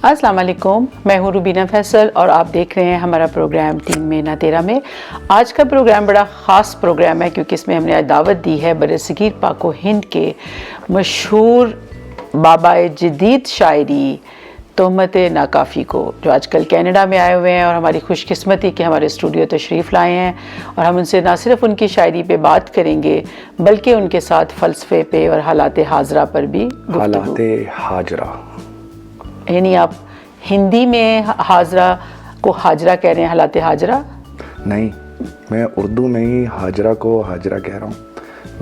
अस्सलाम वालेकुम, मैं हूँ रुबीना फैसल और आप देख रहे हैं हमारा प्रोग्राम 3 महीना 13 में। आज का प्रोग्राम बड़ा ख़ास प्रोग्राम है क्योंकि इसमें हमने आज दावत दी है बरसगीर पाक व हिंद के मशहूर बाबाए जदीद शायरी तोहमत नाकाफ़ी को, जो आजकल कनाडा में आए हुए हैं और हमारी खुशकिस्मती कि हमारे स्टूडियो तशरीफ़ लाए हैं और हम उनसे ना सिर्फ उनकी शायरी पे बात करेंगे बल्कि उनके साथ फ़लसफ़े पे और हालात हाजरा पर भी गुफ्तगू। हालात हाजरा यानी आप हिंदी में हाजरा को हाजरा कह रहे हैं, हालात हाजरा? नहीं, मैं उर्दू में ही हाजरा को हाजरा कह रहा हूँ।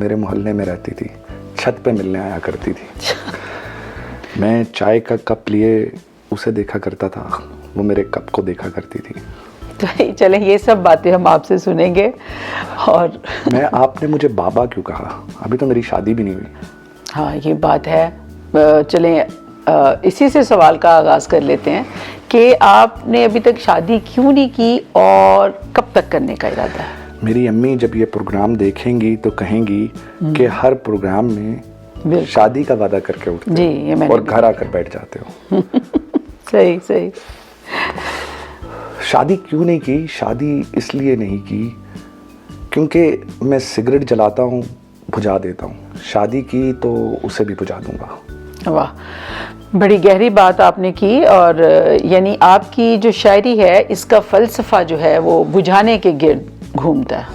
मेरे मोहल्ले में रहती थी, छत पे मिलने आया करती थी। मैं चाय का कप लिए उसे देखा करता था, वो मेरे कप को देखा करती थी। तो चलें, ये सब बातें हम आपसे सुनेंगे। और आपने मुझे बाबा क्यों कहा? अभी तो मेरी शादी भी नहीं हुई। हाँ, ये बात है। चलें, इसी से सवाल का आगाज़ कर लेते हैं कि आपने अभी तक शादी क्यों नहीं की और कब तक करने का इरादा है? मेरी अम्मी जब ये प्रोग्राम देखेंगी तो कहेंगी कि हर प्रोग्राम में शादी का वादा करके उठते जी, ये मैंने और घर आकर बैठ जाते हो। सही सही। शादी क्यों नहीं की? शादी इसलिए नहीं की क्योंकि मैं सिगरेट जलाता हूँ, बुझा देता हूँ। शादी की तो उसे भी बुझा दूंगा। वाह, बड़ी गहरी बात आपने की। और यानी आपकी जो शायरी है इसका फ़लसफ़ा जो है वो बुझाने के गिर्द घूमता है।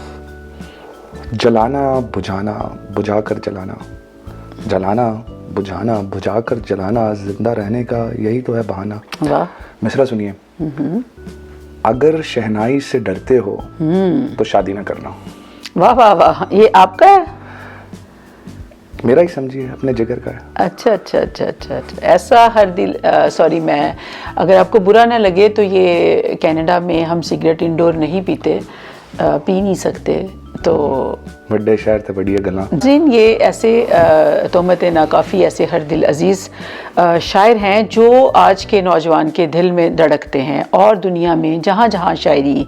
जलाना बुझाना, बुझा कर जलाना, जलाना बुझाना, बुझा कर जलाना, जिंदा रहने का यही तो है बहाना। वाह। मिसरा सुनिए। अगर शहनाई से डरते हो तो शादी ना करना। वाह वाह वाह, ये आपका है? मेरा ही समझिए, अपने जिगर का है। अच्छा अच्छा अच्छा अच्छा अच्छा, ऐसा हर दिल सॉरी, मैं अगर आपको बुरा ना लगे तो ये कनाडा में हम सिगरेट इंडोर नहीं पीते, पी नहीं सकते। तो बड़े शहर थे बढ़िया गला जिन ये ऐसे तोहमत नाकाफ़ी ऐसे हर दिल अजीज़ शायर हैं जो आज के नौजवान के दिल में धड़कते हैं और दुनिया में जहाँ जहाँ शायरी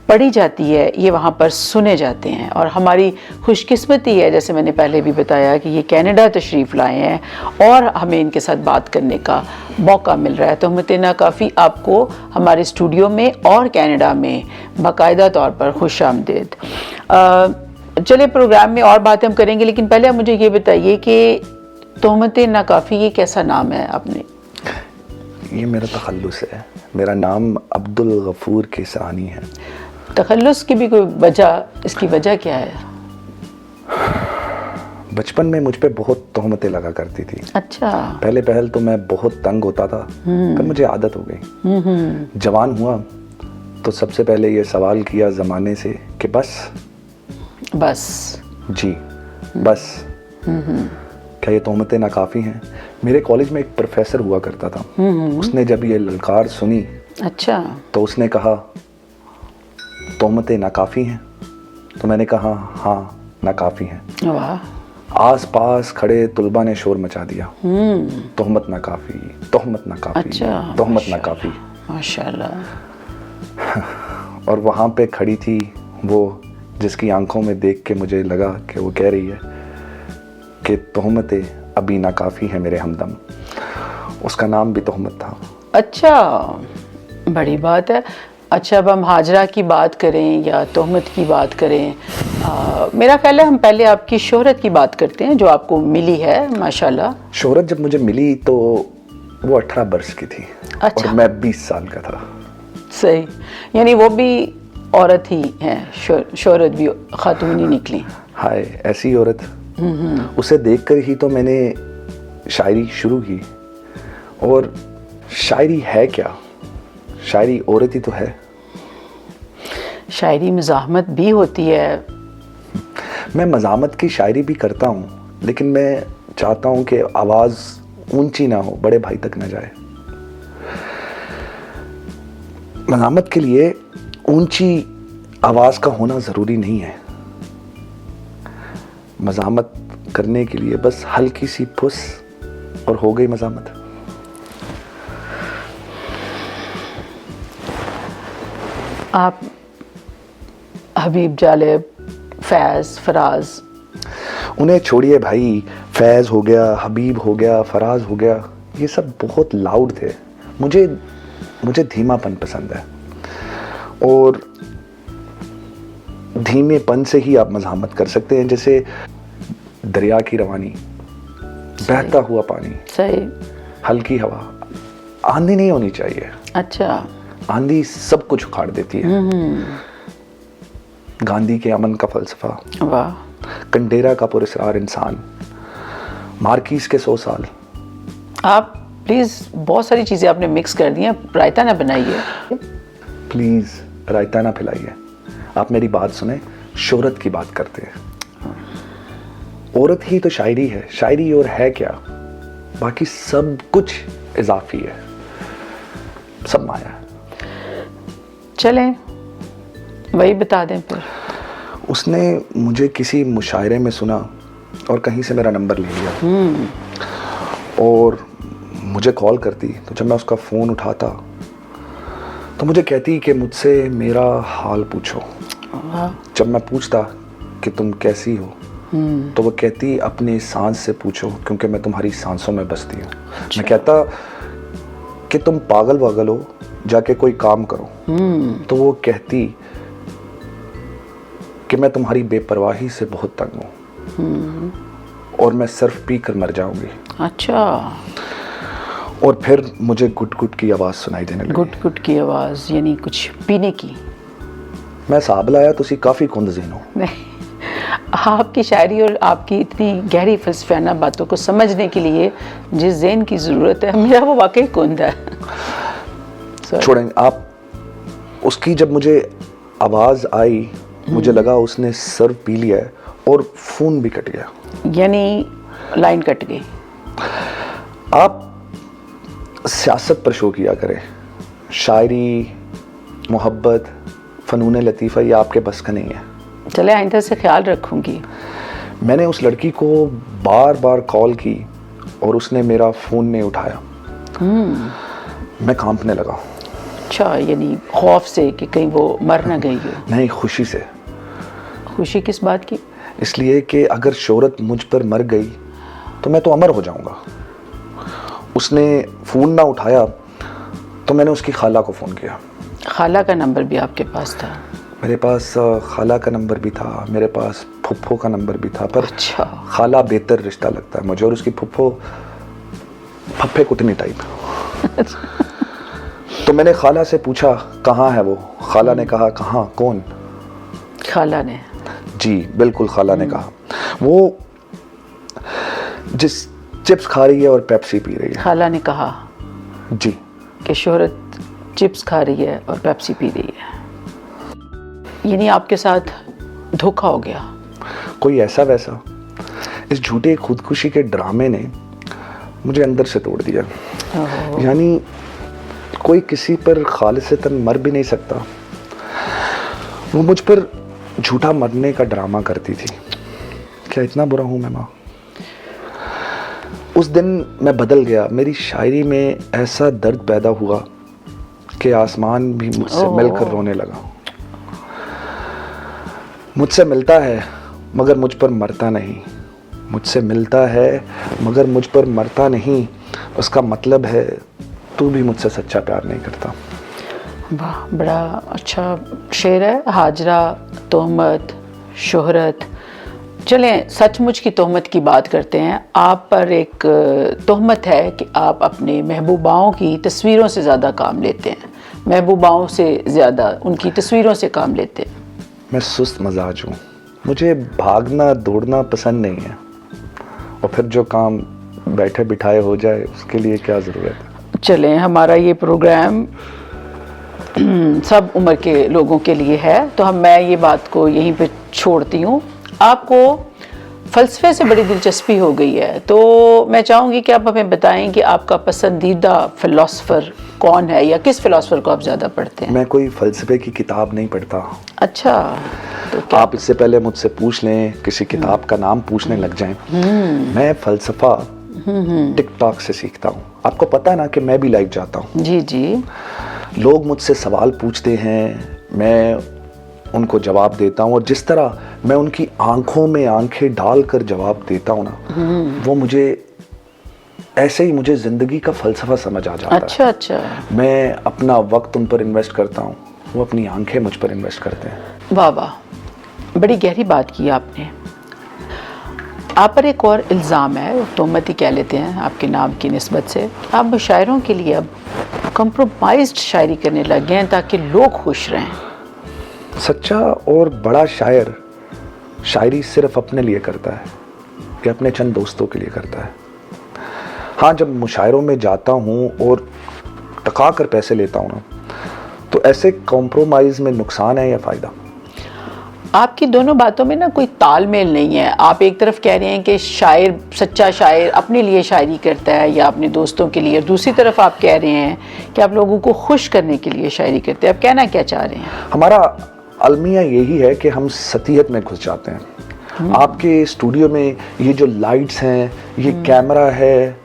पढ़ी जाती है ये वहाँ पर सुने जाते हैं। और हमारी खुशकिस्मती है, जैसे मैंने पहले भी बताया, कि ये कनाडा तशरीफ़ लाए हैं और हमें इनके साथ बात करने का मौका मिल रहा है। तोहमत नाकाफ़ी आपको हमारे स्टूडियो में और कनाडा में बाकायदा तौर पर खुश आमदीद। चले, प्रोग्राम में और बातें हम करेंगे, लेकिन पहले आप मुझे ये बताइए कि तोहमत नाकाफ़ी ये कैसा नाम है आपने? ये मेरा तखल्लुस है। मेरा नाम अब्दुल गफूर किसानी है। तखल्लुस की भी कोई वजह, इसकी वजह क्या है? बचपन में मुझ पे बहुत तोहमतें लगा करती थी। अच्छा। पहले तो मैं बहुत तंग होता था, पर मुझे आदत हो गई। जवान हुआ तो सबसे पहले ये सवाल किया ज़माने से कि बस जी, बस क्या ये तोहमतें नाकाफ़ी हैं? मेरे कॉलेज में एक प्रोफेसर हुआ करता था। उसने जब ये ललकार सुनी, अच्छा, तो उसने कहा तोहमतें नाकाफ़ी हैं? तो मैंने कहा हाँ, नाकाफ़ी हैं। वाह। आस पास खड़े तुलबा ने शोर मचा दिया, तोहमत नाकाफ़ी, तोहमत नाकाफ़ी, अच्छा, तोहमत नाकाफ़ी। माशाल्लाह। और वहाँ पे खड़ी थी वो जिसकी आंखों में देख के मुझे लगा कि वो कह रही है कि तोहमतें अभी नाकाफ़ी है मेरे हमदम। उसका नाम भी तोहमत था। अच्छा, बड़ी बात है। अच्छा, अब हम हाजरा की बात करें या तोहमत की बात करें, मेरा ख्याल है हम पहले आपकी शोहरत की बात करते हैं जो आपको मिली है माशाल्लाह। शोहरत जब मुझे मिली तो वो 18 बरस की थी। अच्छा। और मैं 20 साल का था। सही, यानी वो भी औरत ही है, शोहरत भी खातून ही निकली। हाय, ऐसी औरत। उसे देखकर ही तो मैंने शायरी शुरू की। और शायरी है क्या? शायरी औरत ही तो है। शायरी मज़ाहमत भी होती है। मैं मज़ाहमत की शायरी भी करता हूँ, लेकिन मैं चाहता हूँ कि आवाज़ ऊंची ना हो, बड़े भाई तक ना जाए। मज़ाहमत के लिए ऊंची आवाज़ का होना ज़रूरी नहीं है। मज़ाहमत करने के लिए बस हल्की सी फुस और हो गई मज़ाहमत। आप हबीब जालिब, फैज़, फराज, उन्हें छोड़िए भाई। फैज़ हो गया, हबीब हो गया, फराज हो गया, ये सब बहुत लाउड थे, मुझे धीमापन पसंद है, और धीमेपन से ही आप मज़ाहमत कर सकते हैं। जैसे दरिया की रवानी, बहता हुआ पानी, सही, हल्की हवा, आंधी नहीं होनी चाहिए। अच्छा, आंधी सब कुछ उखाड़ देती है। गांधी के अमन का फलसफा, वाह, कंडेरा का पुरस्कार इंसान, मार्किस के 100 साल। आप प्लीज बहुत सारी चीजें आपने मिक्स कर दी हैं, रायता ना बनाइए। प्लीज रायता ना फैलाइए। आप मेरी बात सुने, शोहरत की बात करते हैं। औरत ही तो शायरी है, शायरी और है क्या, बाकी सब कुछ इजाफी है, सब माया है। चलें वही बता दें फिर। उसने मुझे किसी मुशायरे में सुना और कहीं से मेरा नंबर ले लिया और मुझे कॉल करती। तो जब मैं उसका फ़ोन उठाता तो मुझे कहती कि मुझसे मेरा हाल पूछो। जब मैं पूछता कि तुम कैसी हो तो वो कहती अपनी सांस से पूछो क्योंकि मैं तुम्हारी सांसों में बसती हूँ। मैं कहता कि तुम पागल वागल हो, जाके कोई काम करो। तो वो कहती कि मैं तुम्हारी बेपरवाही से बहुत तंग हूँ और मैं सर्फ पी कर मर जाऊंगी। अच्छा। और फिर मुझे गुट गुट की आवाज़ सुनाई देने लगी। गुट गुट की आवाज़ यानी कुछ पीने की? मैं साहब लाया तुसी काफ़ी कुंदज़ीन हो। नहीं, आपकी शायरी और आपकी इतनी गहरी फलसफाना बातों को समझने के लिए जिस ज़हन की ज़रूरत है, मेरा वो वाकई कुंद है। छोड़ें आप। उसकी जब मुझे आवाज़ आई मुझे लगा उसने सर्व पी लिया है और फ़ोन भी कट गया, यानी लाइन कट गई। आप सियासत पर शो किया करें, शायरी, मोहब्बत, फ़नून लतीफ़ा ये आपके बस का नहीं है। चले आइंदा से ख्याल रखूँगी। मैंने उस लड़की को बार बार कॉल की और उसने मेरा फ़ोन नहीं उठाया। मैं कांपने लगा। अच्छा, यानी खौफ से कि कहीं वो मर ना गई हो? नहीं, खुशी से। खुशी किस बात की? इसलिए कि अगर शोहरत मुझ पर मर गई तो मैं तो अमर हो जाऊंगा। उसने फ़ोन ना उठाया तो मैंने उसकी खाला को फ़ोन किया। खाला का नंबर भी आपके पास था? मेरे पास खाला का नंबर भी था, मेरे पास फुफ्फो का नंबर भी था, पर अच्छा। खाला बेहतर रिश्ता लगता है मुझे, और उसकी फुफ्फो फप्फे कुटनी टाइप। तो मैंने खाला से पूछा कहाँ है वो। खाला ने कहा कहाँ, कौन? खाला ने? जी बिल्कुल, खाला ने कहा वो जिस चिप्स खा रही है और पेप्सी पी रही है। खाला ने कहा जी कि शोहरत चिप्स खा रही है और पेप्सी पी रही है, यानी आपके साथ धोखा हो गया। कोई ऐसा वैसा, इस झूठे खुदकुशी के ड्रामे ने मुझे अंदर से तोड़ दिया। यानी कोई किसी पर खालिसतन मर भी नहीं सकता, वो मुझ पर झूठा मरने का ड्रामा करती थी। क्या इतना बुरा हूं मैं माँ? उस दिन मैं बदल गया। मेरी शायरी में ऐसा दर्द पैदा हुआ कि आसमान भी मुझसे मिलकर रोने लगा। मुझसे मिलता है मगर मुझ पर मरता नहीं, मुझसे मिलता है मगर मुझ पर मरता नहीं, उसका मतलब है तू भी मुझसे सच्चा प्यार नहीं करता। वाह, बड़ा अच्छा शेर है। हाजरा, तोहमत, शोहरत। चलें सचमुच की तोहमत की बात करते हैं। आप पर एक तोहमत है कि आप अपने महबूबाओं की तस्वीरों से ज़्यादा काम लेते हैं, महबूबाओं से ज़्यादा उनकी तस्वीरों से काम लेते हैं। मैं सुस्त मजाज हूँ, मुझे भागना दौड़ना पसंद नहीं है, और फिर जो काम बैठे बिठाए हो जाए उसके लिए क्या ज़रूरत है। चलें, हमारा ये प्रोग्राम सब उम्र के लोगों के लिए है, तो मैं ये बात को यहीं पे छोड़ती हूँ। आपको फ़लसफ़े से बड़ी दिलचस्पी हो गई है, तो मैं चाहूँगी कि आप हमें बताएं कि आपका पसंदीदा फ़िलासफ़र कौन है, या किस फ़िलासफ़र को आप ज़्यादा पढ़ते हैं? मैं कोई फ़लसफ़े की किताब नहीं पढ़ता। अच्छा, तो क्या? आप इससे पहले मुझसे पूछ लें, किसी किताब का नाम पूछने लग जाएं। मैं फ़लसफ़ा टिकटॉक से सीखता हूँ। आपको पता है ना कि मैं भी लाइव जाता हूँ। जी जी। लोग मुझसे सवाल पूछते हैं, मैं उनको जवाब देता हूँ, और जिस तरह मैं उनकी आंखों में आंखें डालकर जवाब देता हूँ ना, वो मुझे ऐसे ही मुझे ज़िंदगी का फ़लसफ़ा समझ आ जाता अच्छा है। अच्छा। मैं अपना वक्त उन पर इन्वेस्ट करता हूँ, वो अपनी आंखें मुझ पर इन्वेस्ट करते हैं। वाह वाह, बड़ी गहरी बात की आपने। आप पर एक और इल्ज़ाम है, तोहमत ही कह लेते हैं आपके नाम की निस्बत से, आप मुशायरों के लिए अब कंप्रोमाइज्ड शायरी करने लग गए हैं ताकि लोग खुश रहें। सच्चा और बड़ा शायर शायरी सिर्फ अपने लिए करता है या अपने चंद दोस्तों के लिए करता है। हाँ, जब मुशायरों में जाता हूँ और टका कर पैसे लेता हूँ ना, तो ऐसे कॉम्प्रोमाइज़ में नुकसान है या फ़ायदा? आपकी दोनों बातों में ना कोई तालमेल नहीं है। आप एक तरफ कह रहे हैं कि शायर, सच्चा शायर अपने लिए शायरी करता है या अपने दोस्तों के लिए, और दूसरी तरफ आप कह रहे हैं कि आप लोगों को खुश करने के लिए शायरी करते हैं। आप कहना क्या चाह रहे हैं? हमारा अलमिया यही है कि हम सतीहत में घुस जाते हैं। आपके स्टूडियो में ये जो लाइट्स हैं, ये कैमरा है,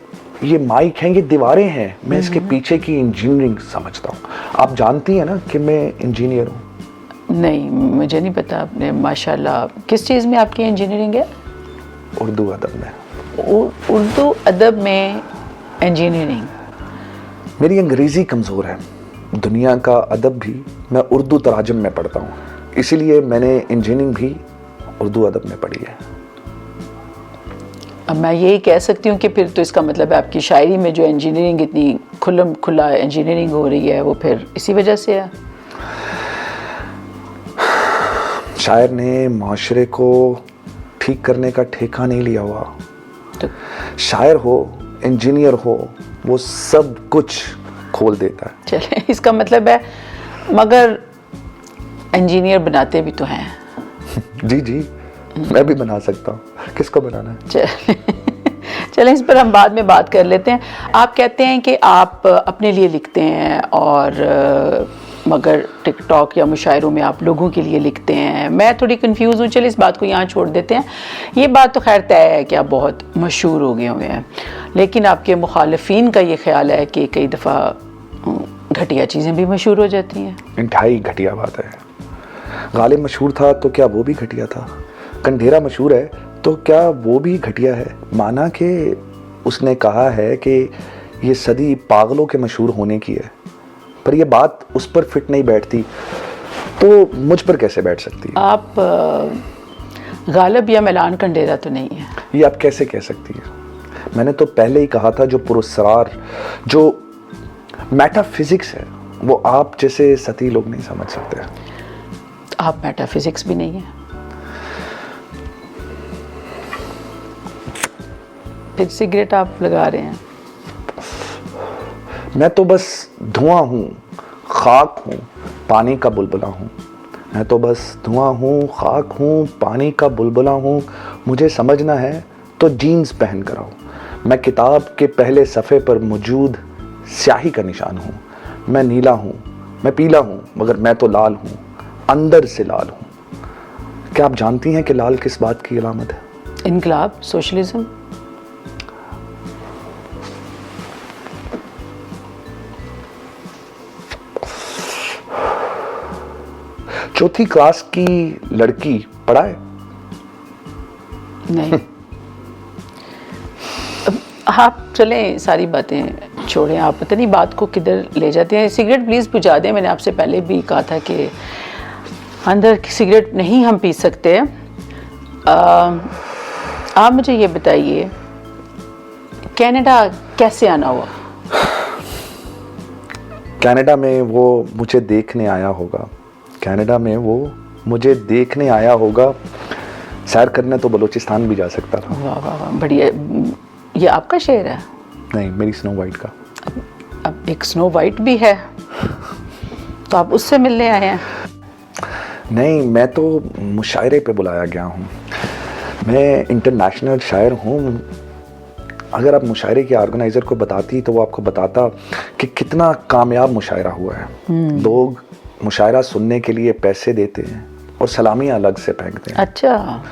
ये माइक हैं, ये दीवारें हैं, मैं इसके पीछे की इंजीनियरिंग समझता हूँ। आप जानती हैं ना कि मैं इंजीनियर हूँ। नहीं, मुझे नहीं पता। आपने माशाल्लाह, किस चीज़ में आपकी इंजीनियरिंग है? उर्दू अदब में। उर्दू अदब में इंजीनियरिंग? मेरी अंग्रेज़ी कमज़ोर है, दुनिया का अदब भी मैं उर्दू तराजम में पढ़ता हूँ, इसीलिए मैंने इंजीनियरिंग भी उर्दू अदब में पढ़ी है। अब मैं यही कह सकती हूँ कि फिर तो इसका मतलब है आपकी शायरी में जो इंजीनियरिंग, इतनी खुल्लम खुला इंजीनियरिंग हो रही है, वो फिर इसी वजह से है। शायर ने माशरे को ठीक करने का ठेका नहीं लिया हुआ। तो शायर हो, इंजीनियर हो, वो सब कुछ खोल देता है। चले, इसका मतलब है, मगर इंजीनियर बनाते भी तो हैं। जी जी, मैं भी बना सकता हूँ, किसको बनाना है? चलें, इस पर हम बाद में बात कर लेते हैं। आप कहते हैं कि आप अपने लिए लिखते हैं, और मगर टिकटॉक या मुशायरों में आप लोगों के लिए लिखते हैं। मैं थोड़ी कंफ्यूज हूँ, चलिए इस बात को यहाँ छोड़ देते हैं। ये बात तो खैर तय है कि आप बहुत मशहूर हो गए हुए हैं, लेकिन आपके मुखालिफिन का ये ख्याल है कि कई दफ़ा घटिया चीज़ें भी मशहूर हो जाती हैं। इंतहाई घटिया बात है। गालिब मशहूर था तो क्या वो भी घटिया था? कंढेरा मशहूर है तो क्या वो भी घटिया है? माना कि उसने कहा है कि ये सदी पागलों के मशहूर होने की है, पर ये बात उस पर फिट नहीं बैठती, तो मुझ पर कैसे बैठ सकती है? आप गालिब या मिलान कंढेरा तो नहीं है। ये आप कैसे कह सकती हैं? मैंने तो पहले ही कहा था, जो पुरस्कार, जो मेटाफिजिक्स है, वो आप जैसे सती लोग नहीं समझ सकते। आप मेटाफिजिक्स भी नहीं है। फिर सिगरेट आप लगा रहे हैं। मैं तो बस धुआं हूँ, खाक हूँ, पानी का बुलबुला हूँ। मैं तो बस धुआं हूँ, खाक हूँ, पानी का बुलबुला हूँ। मुझे समझना है तो जीन्स पहन कर आओ। मैं किताब के पहले सफ़े पर मौजूद स्याही का निशान हूँ। मैं नीला हूँ, मैं पीला हूँ, मगर मैं तो लाल हूँ, अंदर से लाल हूँ। क्या आप जानती हैं कि लाल किस बात की अलामत है? इनकलाब, सोशलिज्म। चौथी क्लास की लड़की पढ़ाए? नहीं। आप चलें, सारी बातें छोड़ें, आप पता नहीं बात को किधर ले जाते हैं। सिगरेट प्लीज़ बुझा दें। मैंने आपसे पहले भी कहा था कि अंदर की सिगरेट नहीं हम पी सकते। आप मुझे ये बताइए, कनाडा कैसे आना हुआ? कनाडा में वो मुझे देखने आया होगा। कनाडा में वो मुझे देखने आया होगा। सैर करने तो बलूचिस्तान भी जा सकता था। वाह वाह वाह, बढ़िया। ये आपका शेर है? नहीं, मेरी स्नो वाइट का। अब एक स्नो वाइट भी है, तो आप उससे मिलने आए हैं? नहीं, मैं तो मुशायरे पे बुलाया गया हूँ। मैं इंटरनेशनल शायर हूँ। अगर आप मुशायरे के ऑर्गेनाइज़र को बताती तो वो आपको बताता कि कितना कामयाब मुशायरा हुआ है। लोग मुशायरा सुनने के लिए पैसे देते हैं और सलामियाँ अलग से फेंकते हैं। अच्छा।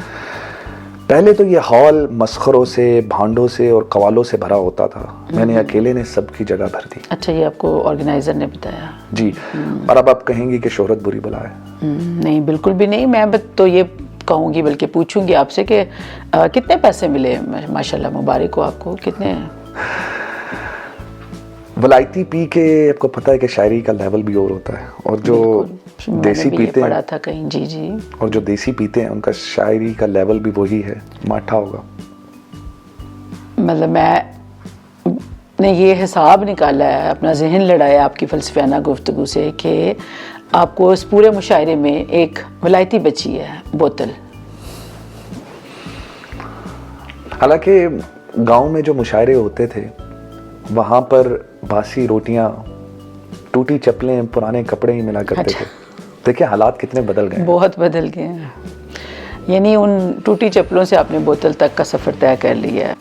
पहले तो ये हॉल मस्खरों से, भांडों से और कवालों से भरा होता था। मैंने अकेले ने सबकी जगह भर दी। अच्छा, ये आपको ऑर्गेनाइज़र ने बताया? जी। और अब आप कहेंगी कि शोहरत बुरी बला है? नहीं, बिल्कुल भी नहीं। मैं तो ये कहूँगी, बल्कि पूछूंगी आपसे कि कितने पैसे मिले? माशाल्लाह, मुबारक हो आपको। कितने? वलायती पी के आपको पता है कि शायरी का लेवल भी और होता है, और जो देसी पीते हैं, पढ़ा था कहीं, जी जी, और जो देसी पीते हैं उनका शायरी का लेवल भी वही है, माठा होगा। मतलब मैंने ये हिसाब निकाला है, अपना जहन लड़ाया आपकी फ़लसफ़ाना गुफ्तगू से कि आपको इस पूरे मुशायरे में एक वलायती बची है बोतल। हालांकि गांव में जो मुशायरे होते थे वहाँ पर बासी रोटियां, टूटी चप्पलें, पुराने कपड़े ही मिला करते थे। देखिए हालात कितने बदल गए, बहुत बदल गए हैं। यानी उन टूटी चप्पलों से आपने बोतल तक का सफ़र तय कर लिया है।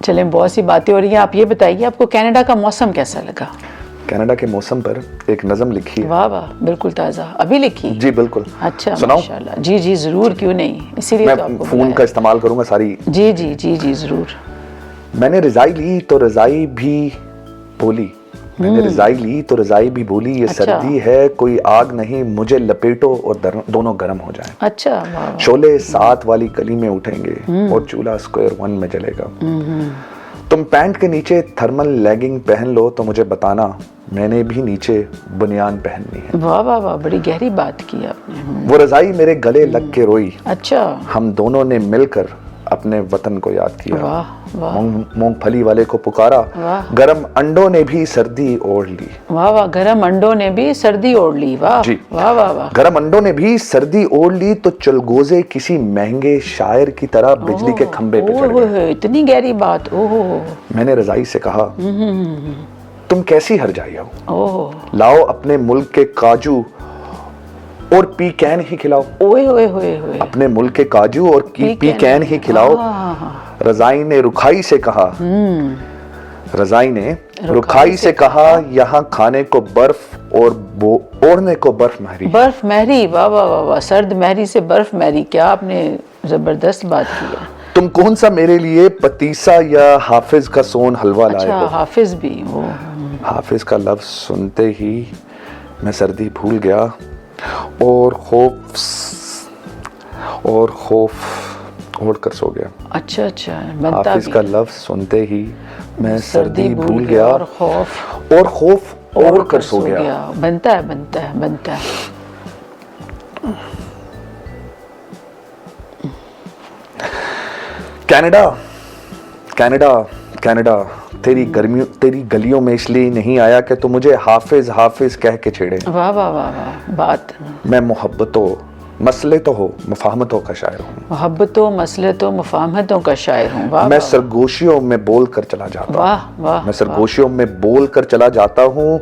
चलें, बहुत सी बातें हो रही हैं। आप ये बताइए आपको कनाडा का मौसम कैसा लगा? कनाडा के मौसम पर एक नज़म लिखी है। वाह वाह, बिल्कुल ताज़ा, अभी लिखी? जी बिल्कुल। अच्छा, सुनाऊं? माशाल्लाह। जी जी ज़रूर, क्यों नहीं, इसीलिए मैं तो आपको फ़ोन बुलाया। का इस्तेमाल करूंगा सारी। जी जी जी जी ज़रूर। मैंने रज़ाई ली तो रज़ाई भी बोली, मैंने रज़ाई ली तो रज़ाई भी बोली, ये अच्छा। सर्दी है कोई आग नहीं, मुझे लपेटो और दोनों गर्म हो जाएं। अच्छा, वाह वाह। शोले 7 वाली गली में उठेंगे और चूल्हा स्क्वायर 1 में जलेगा। तुम पैंट के नीचे थर्मल लेगिंग पहन लो तो मुझे बताना, मैंने भी नीचे बनियान पहननी है। वाह वाह वाह, बड़ी गहरी बात की आपने। वो रज़ाई मेरे गले लग के रोई, अच्छा, हम दोनों ने मिलकर अपने वतन को याद किया। वाह वाह मूंगफली वाले को पुकारा, वाह। गरम अंडों ने भी सर्दी ओढ़ ली। वाह वाह, गरम अंडों ने भी सर्दी ओढ़ ली। वाह जी। वाह वाह वाह। गरम अंडों ने भी सर्दी ओढ़ ली तो चलगोजे किसी महंगे शायर की तरह बिजली के खंबे पे चढ़ गए। इतनी गहरी बात। ओहो। मैंने रज़ाई से कहा, तुम कैसी हर जाई हो, ओह, लाओ अपने मुल्क के काजू और पी कैन ही खिलाओ। ओए ओए ओए ओए। अपने मुल्क के काजू और पी कैन ही खिलाओ। रज़ाई ने रुखाई से कहा, रज़ाई ने रुखाई से कहा, यहाँ खाने को बर्फ और ओढ़ने को बर्फ महरी। बर्फ महरी, वाह वाह वाह वाह, सर्द महरी से बर्फ महरी, क्या आपने जबरदस्त बात की है। तुम कौन सा मेरे लिए पतीसा या हाफिज का सोन हलवा लाए अच्छा, हो। हाफिज भी वो। हाफिज का लफ्ज सुनते ही मैं सर्दी भूल गया और खौफ ओढ़ कर सो गया। अच्छा अच्छा, बनता हाफिज भी का लफ्ज सुनते ही मैं सर्दी भूल गया और खौफ ओढ़ कर सो गया। बनता है बनता है बनता है। कनाडा कनाडा कनाडा, तेरी गलियों में इसलिए नहीं आया कि तू मुझे हाफिज हाफिज कह के छेड़े। वाह वाह वाह वाह, बात। मैं मोहब्बतों मसलतों हो मुफाहमतों का शायर हूँ। मोहब्बतों मसलतों मुफाहमतों का शायर हूँ। वाह मैं वाह सरगोशियों में बोल कर चला जाता हूँ। वाह वाह। मैं सरगोशियों में बोल कर चला जाता हूँ।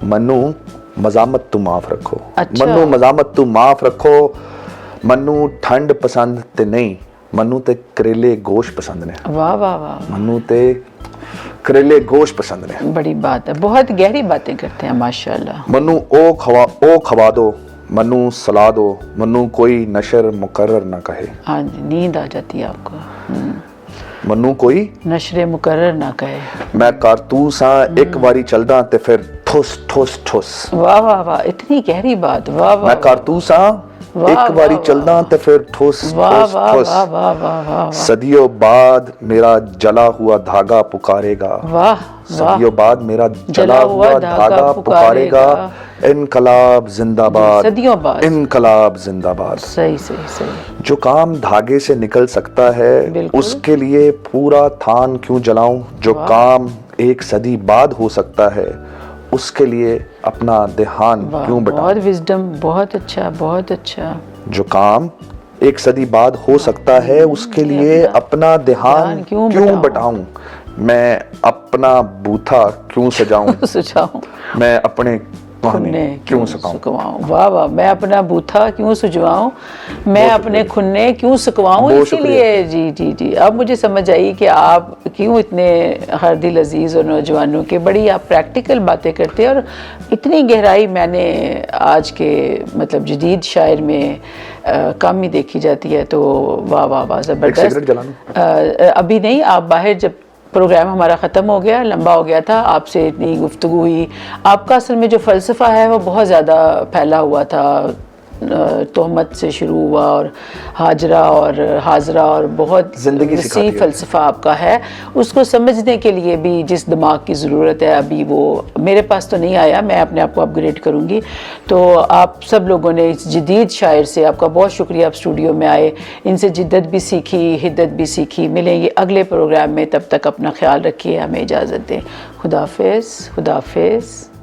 मन्नू मजामत तू माफ रखो। अच्छा। मन्नू मजामत तू माफ रखो। मन्नू ठंड पसंद ते नहीं, मन्नू ते करेले गोश्त पसंद ने। वाह वाह वाह, मन्नू ते करेले गोश्त पसंद ने। बड़ी बात है, बहुत गहरी बातें करते हैं माशाल्लाह। मन्नू ओ खवा दो, मन्नू सला दो, मन्नू कोई नशर मुकर्रर ना कहे। हाँ जी, नींद आ जाती है आपको। मन्नू कोई नशरे मुकर्रर ना कहे। मैं कारतूस हाँ, एक बारी चलदा ते फिर ठुस ठुस ठुस। वाह वाह वाह, इतनी गहरी बात। वाह वाह, मैं कारतूस हाँ, एक बारी चलदा ते फिर ठुस वाह ठुस वाह ठुस। वाह वाह वाह वाह। सदियों बाद मेरा जला हुआ धागा पुकारेगा। वाह वाह, सदियों बाद मेरा जला हुआ धागा पुकारेगा। इनकलाब जिंदाबाद, सदियों बाद। इनकलाब जिंदाबाद। सही सही सही। जो काम धागे से निकल सकता है बिल्कुल। उसके लिए पूरा थान क्यों जलाऊं। जो काम एक सदी बाद हो सकता है उसके लिए अपना देहान क्यों बटाऊं। बहुत विजडम, बहुत अच्छा बहुत अच्छा। जो काम एक सदी बाद हो सकता है उसके लिए अपना देहान क्यों बटाऊं। मैं अपना बूथा क्यों सजाऊं। सुझाऊं। मैं अपने खुन्ने क्यों सुकवाऊं। वाह वाह, मैं अपना बूथा क्यों सुजवाऊं, मैं अपने खुन्ने क्यों सुकवाऊं। इसीलिए जी जी जी, अब मुझे समझ आई कि आप क्यों इतने हर दिल अजीज़ और नौजवानों के, बड़ी आप प्रैक्टिकल बातें करते हैं और इतनी गहराई मैंने आज के मतलब जदीद शायर में कम ही देखी जाती है। तो वाह वाह वाह, ज़बरदस्त। अभी नहीं, आप बाहर, जब प्रोग्राम हमारा ख़त्म हो गया, लंबा हो गया था, आपसे इतनी गुफ्तगू हुई। आपका असल में जो फ़लसफ़ा है वो बहुत ज़्यादा फैला हुआ था, तोहमत से शुरू हुआ और हाजरा और हाजरा और बहुत ज़िंदगी वसी सिखाती है। फ़लसफ़ा आपका है, उसको समझने के लिए भी जिस दिमाग की ज़रूरत है अभी वो मेरे पास तो नहीं आया, मैं अपने आप को अपग्रेड करूँगी। तो आप सब लोगों ने इस जदीद शायर से आपका बहुत शुक्रिया, आप स्टूडियो में आए, इनसे जिद्दत भी सीखी, हिद्दत भी सीखी। मिलेंगे अगले प्रोग्राम में, तब तक अपना ख्याल रखिए, हमें इजाज़त दें। खुदाफिज़, खुदाफिज़।